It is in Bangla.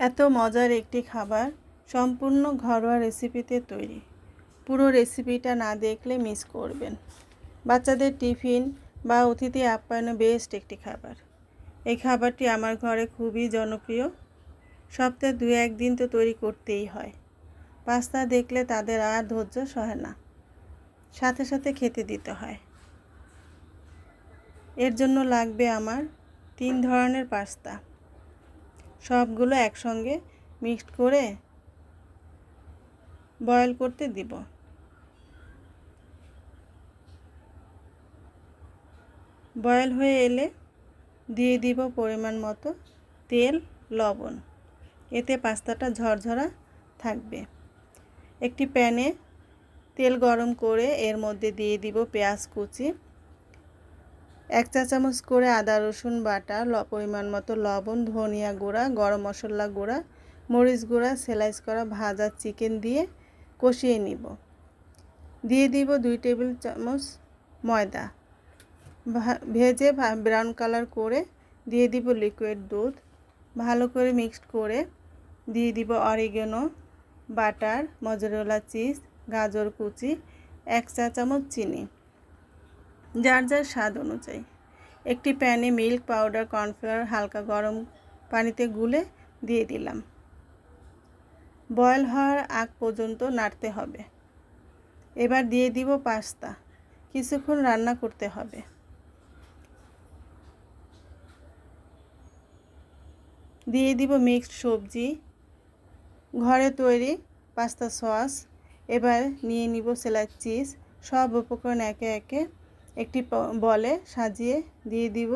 এত মজার একটি খাবার সম্পূর্ণ ঘরোয়া রেসিপিতে তৈরি। পুরো রেসিপিটা না দেখলে মিস করবেন। বাচ্চাদের টিফিন বা অতিথি আপ্যায়নে বেস্ট একটি খাবার। এই খাবারটি আমার ঘরে খুবই জনপ্রিয়। সপ্তাহে 2-1 দিন তো তৈরি করতেই হয়। পাস্তা দেখলে তাদের আর ধৈর্য সহে না, সাথে সাথে খেতে দিতে হয়। এর জন্য লাগবে আমার 3 ধরনের পাস্তা। সবগুলো একসঙ্গে মিক্সড করে বয়েল করতে দিব। বয়েল হয়ে এলে দিয়ে দিব পরিমাণ মতো তেল, লবণ। এতে পাস্তাটা ঝরঝরা থাকবে। একটি প্যানে তেল গরম করে এর মধ্যে দিয়ে দিব পেঁয়াজ কুচি, 1 চা চামচ করে আদা রসুন বাটা, পরিমাণ মতো লবণ, ধনিয়া গুঁড়া, গরম মশলা গুঁড়া, মরিচ গুঁড়া, স্লাইস করা ভাজা চিকেন দিয়ে কষিয়ে নিব। দিয়ে দিব 2 টেবিল চামচ ময়দা। ভেজে ব্রাউন কালার করে দিয়ে দিব লিকুইড দুধ। ভালো করে মিক্সড করে দিয়ে দিব অরিগানো, বাটার, মজেরেলা চিজ, গাজর কুচি, 1 চা চামচ চিনি, যার যার স্বাদ অনুযায়ী। একটি প্যানে মিল্ক পাউডার, কর্নফ্লাওয়ার হালকা গরম পানিতে গুলে দিয়ে দিলাম। বয়েল হওয়ার আগ পর্যন্ত নাড়তে হবে। এবার দিয়ে দিব পাস্তা। কিছুক্ষণ রান্না করতে হবে। দিয়ে দিব মিক্সড সবজি, ঘরে তৈরি পাস্তা সস। এবার নিয়ে নিব স্লাইস চিজ। সব উপকরণ একে একে একটি বলে সাজিয়ে দিয়ে দিব